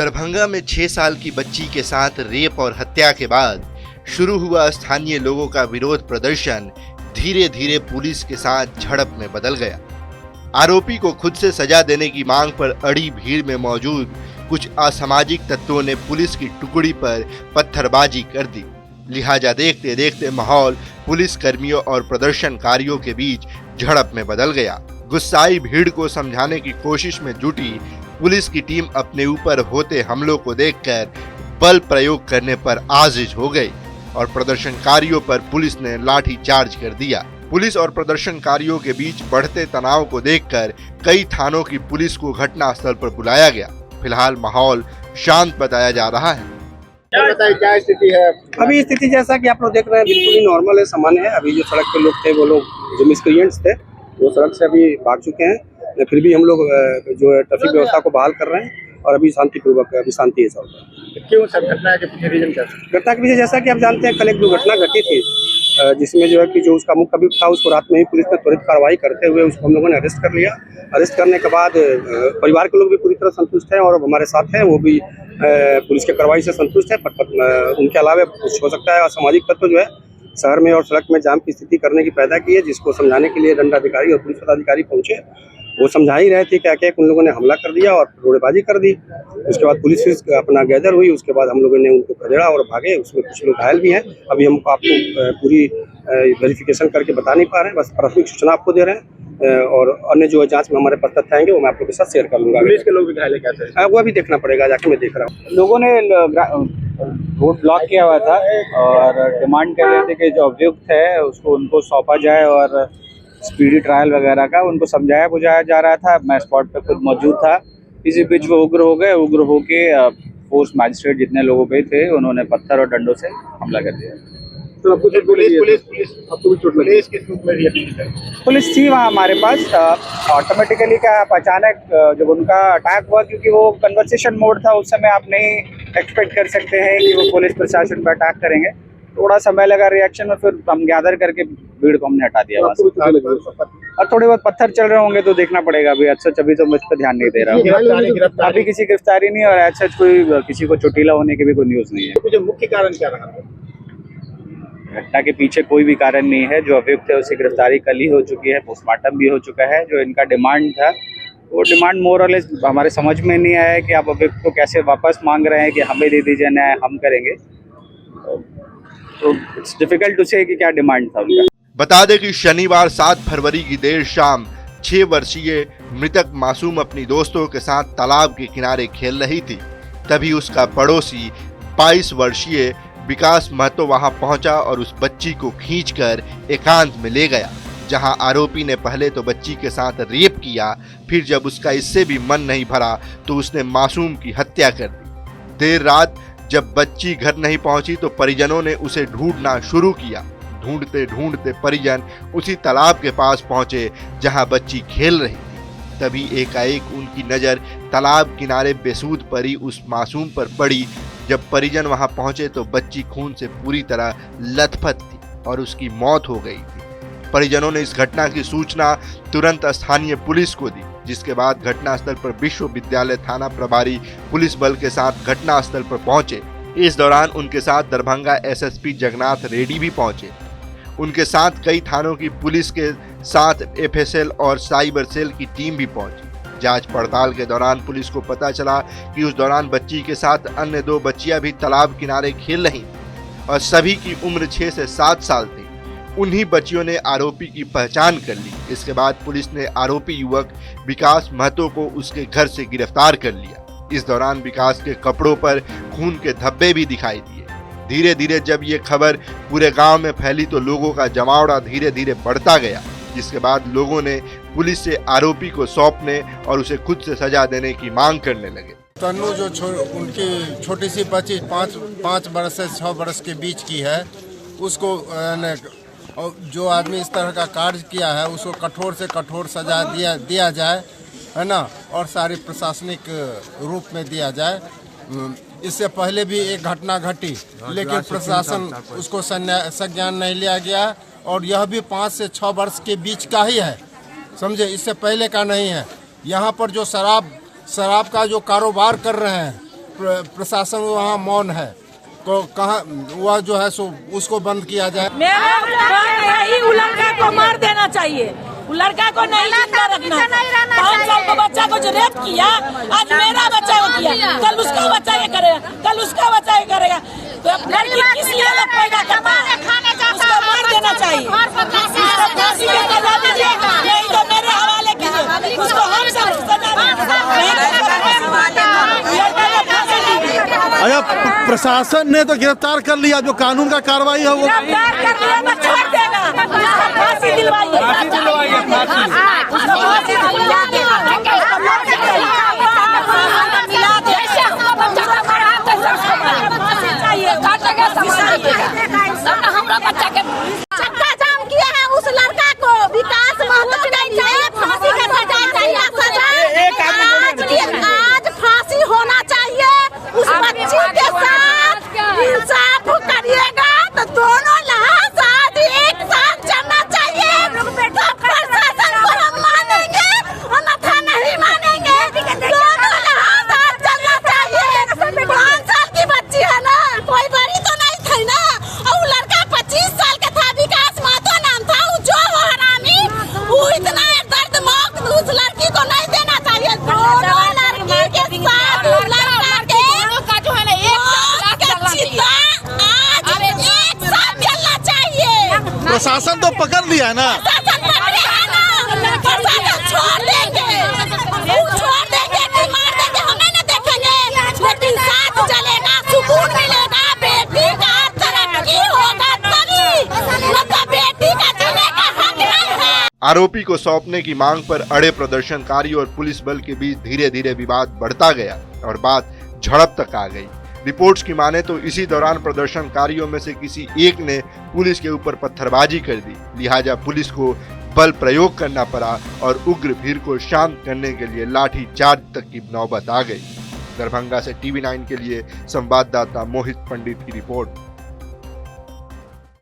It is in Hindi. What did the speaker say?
दरभंगा में 6 साल की बच्ची के साथ रेप और हत्या के बाद शुरू हुआ स्थानीय लोगों का विरोध प्रदर्शन धीरे धीरे पुलिस के साथ झड़प में बदल गया। आरोपी को खुद से सजा देने की मांग पर अड़ी भीड़ में मौजूद कुछ असामाजिक तत्वों ने पुलिस की टुकड़ी पर पत्थरबाजी कर दी। लिहाजा देखते देखते माहौल पुलिस कर्मियों और प्रदर्शनकारियों के बीच झड़प में बदल गया। गुस्साई भीड़ को समझाने की कोशिश में जुटी पुलिस की टीम अपने ऊपर होते हमलों को देखकर बल प्रयोग करने पर आजिज हो गई और प्रदर्शनकारियों पर पुलिस ने लाठी चार्ज कर दिया। पुलिस और प्रदर्शनकारियों के बीच बढ़ते तनाव को देखकर कई थानों की पुलिस को घटनास्थल पर बुलाया गया। फिलहाल माहौल शांत बताया जा रहा है। क्या स्थिति है? अभी स्थिति जैसा कि आप लोग देख रहे हैं बिल्कुल ही नॉर्मल है, सामान्य है। अभी जो सड़क पे लोग थे वो लोग जो मिसक्रिएंट्स थे वो सड़क से अभी भाग चुके हैं। फिर भी हम लोग जो है ट्रैफिक व्यवस्था को बहाल कर रहे हैं और अभी शांतिपूर्वक अभी शांति है सब। क्यों सब घटना के पीछे रीजन क्या? घटना के पीछे जैसा कि आप जानते हैं कल एक दुर्घटना घटी थी जिसमें जो है कि जो उसका मुख्य अभियुक्त था उसको रात में ही पुलिस ने त्वरित कार्रवाई करते हुए उसको हम लोगों ने अरेस्ट कर लिया। अरेस्ट करने के बाद परिवार के लोग भी पूरी तरह संतुष्ट हैं और हमारे साथ हैं, वो भी पुलिस की कार्रवाई से संतुष्ट है। उनके अलावा कुछ हो सकता है असामाजिक तत्व जो है शहर में और सड़क में जाम की स्थिति करने की पैदा की है, जिसको समझाने के लिए दंडाधिकारी और पुलिस पदाधिकारी पहुंचे। वो समझा ही रहे थे क्या क्या उन लोगों ने हमला कर दिया और रोड़ेबाजी कर दी। उसके बाद पुलिस फिर अपना गैदर हुई, उसके बाद हम लोगों ने उनको खदेड़ा और भागे। उसमें कुछ लोग घायल भी हैं। अभी हम आपको पूरी वेरिफिकेशन करके बता नहीं पा रहे हैं, बस प्राथमिक सूचना आपको दे रहे हैं और अन्य जो जांच में हमारे पास तथ्य आएंगे वो मैं आप लोगों के साथ शेयर कर लूँगा। पुलिस के लोग भी घायल क्या? वो अभी देखना पड़ेगा, जाके मैं देख रहा हूँ। लोगों ने रोड ब्लॉक किया हुआ था और डिमांड कर रहे थे कि जो अभियुक्त है उसको उनको सौंपा जाए और स्पीडी ट्रायल वगैरह का उनको समझाया बुझाया जा रहा था। मैं स्पॉट पे खुद मौजूद था। इसी बीच वो उग्र हो गए। उग्र होके फोर्स मैजिस्ट्रेट जितने लोगों पे थे उन्होंने पत्थर और डंडों से हमला कर दिया। तो आपको पुलिस थी वहाँ हमारे पास। ऑटोमेटिकली क्या अचानक जब उनका अटैक हुआ, क्योंकि वो कन्वर्सेशन मोड था उस समय, आप नहीं एक्सपेक्ट कर सकते हैं कि वो पुलिस प्रशासन पर अटैक करेंगे। थोड़ा समय लगा रिएक्शन में, फिर हम गैदर करके भीड़ को हमने हटा दिया। और थोड़े बहुत पत्थर चल रहे होंगे तो देखना पड़ेगा। अभी अच्छा अभी तो मुझ पर ध्यान नहीं दे रहा हूँ। अभी किसी गिरफ्तारी नहीं और अच्छा कोई किसी को चोटिला होने की भी कोई न्यूज़ नहीं है। मुख्य कारण क्या रहा? घटना के पीछे कोई भी कारण नहीं है। जो अभियुक्त है उसकी गिरफ्तारी कल ही हो चुकी है, पोस्टमार्टम भी हो चुका है। जो इनका डिमांड था वो डिमांड मोर और लेस हमारे समझ में नहीं आया है कि आप अभियुक्त को कैसे वापस मांग रहे हैं कि हमें दे दीजिए न्याय, हम करेंगे। तो इट्स डिफिकल्ट टू से कि क्या डिमांड था उनका। बता दें कि शनिवार 7 फरवरी की देर शाम 6 वर्षीय मृतक मासूम अपनी दोस्तों के साथ तालाब के किनारे खेल रही थी। तभी उसका पड़ोसी 22 वर्षीय विकास महतो वहां पहुंचा और उस बच्ची को खींचकर एकांत में ले गया, जहां आरोपी ने पहले तो बच्ची के साथ रेप किया, फिर जब उसका इससे भी मन नहीं भरा तो उसने मासूम की हत्या कर दी। देर रात जब बच्ची घर नहीं पहुंची तो परिजनों ने उसे ढूंढना शुरू किया। ढूंढते ढूंढते परिजन उसी तालाब के पास पहुंचे जहां बच्ची खेल रही थी। तभी एकाएक उनकी नज़र तालाब किनारे बेसूध पड़ी उस मासूम पर पड़ी। जब परिजन वहां पहुंचे तो बच्ची खून से पूरी तरह लथपथ थी और उसकी मौत हो गई थी। परिजनों ने इस घटना की सूचना तुरंत स्थानीय पुलिस को दी, जिसके बाद घटनास्थल पर विश्वविद्यालय थाना प्रभारी पुलिस बल के साथ घटनास्थल पर पहुंचे। इस दौरान उनके साथ दरभंगा एसएसपी जगन्नाथ रेड्डी भी पहुंचे। उनके साथ कई थानों की पुलिस के साथ एफएसएल और साइबर सेल की टीम भी पहुंची। जांच पड़ताल के दौरान पुलिस को पता चला कि उस दौरान बच्ची के साथ अन्य 2 बच्चियां भी तालाब किनारे खेल रही और सभी की उम्र 6 से 7 साल थी। उन्हीं बच्चियों ने आरोपी की पहचान कर ली। इसके बाद पुलिस ने आरोपी युवक विकास महतो को उसके घर से गिरफ्तार कर लिया। इस दौरान विकास के कपड़ों पर खून के धब्बे भी दिखाई दिए। धीरे धीरे जब ये खबर पूरे गांव में फैली तो लोगों का जमावड़ा धीरे धीरे बढ़ता गया, जिसके बाद लोगों ने पुलिस से आरोपी को सौंपने और उसे खुद से सजा देने की मांग करने लगे। तन्नू जो उनकी छोटी सी बच्ची 5 बरस से 6 बरस के बीच की है, उसको जो आदमी इस तरह का कार्य किया है उसको कठोर से कठोर सजा दिया जाए, है ना, और सारी प्रशासनिक रूप में दिया जाए। इससे पहले भी एक घटना घटी लेकिन प्रशासन उसको संज्ञान नहीं लिया गया और यह भी 5 से 6 वर्ष के बीच का ही है, समझे, इससे पहले का नहीं है। यहाँ पर जो शराब का जो कारोबार कर रहे हैं प्रशासन वहाँ मौन है, को कहाँ वह जो है सो उसको बंद किया जाए। मेरे लड़का को मार देना चाहिए, लड़का को नहीं जिंदा रखना। 5 साल का बच्चा को जो रेप किया, आज मेरा बच्चा को किया, कल उसका बच्चा ये करेगा, कल उसका बच्चा ये करेगा। तो लड़की किस लिए अलग पैदा करता है, उसको मार देना चाहिए, उसको फांसी पे सजा दीजिए, नहीं तो मेरे हवाले कीजिए, उसको हम सब सजा अच्छा, प्रशासन ने तो गिरफ्तार कर लिया, जो कानून का कार्रवाई है वो गिरफ्तार कर लिया तो छोड़ देगा, फांसी दिलवाइए, चक्का जाम किया है उस लड़का को, विकास महतो नहीं चाहिए, फांसी का सजा चाहिए, आज फांसी होना चाहिए। उस बच्ची के साथ इंसाफ करिएगा तो दोनों लाश आज एक साथ चलना चाहिए। तो प्रशासन को हम मानेंगे, अन्यथा नहीं मानेंगे। दोनों लाश आज चलना चाहिए। 5 साल की बच्ची है ना, कोई बड़ी तो नहीं थी ना, और लड़का 25 साल का था, विकास महतो नाम था। जो हरामी वो इतना दर्द मौत उस लड़की को नहीं देना चाहिए। दोनों लड़की के साथ लड़का के जो है ना एक साथ चलना चाहिए। प्रशासन तो पकड़ लिया है ना, प्रशासन छोड़ देंगे, छोड़ देंगे, मार देंगे, हमें न देखेंगे, लेकिन साथ चलेगा, सुकून मिलेगा, बेटी का तरक्की होगा तभी, मतलब बेटी का जीने का हक नहीं है। आरोपी को सौंपने की मांग पर अड़े प्रदर्शनकारी और पुलिस बल के बीच धीरे धीरे विवाद बढ़ता गया और बात झड़प तक आ गई। रिपोर्ट्स की माने तो इसी दौरान प्रदर्शनकारियों में से किसी एक ने पुलिस के ऊपर पत्थरबाजी कर दी, लिहाजा पुलिस को बल प्रयोग करना पड़ा और उग्र भीड़ को शांत करने के लिए लाठी चार्ज तक की नौबत आ गई। दरभंगा से TV9 के लिए संवाददाता मोहित पंडित की रिपोर्ट।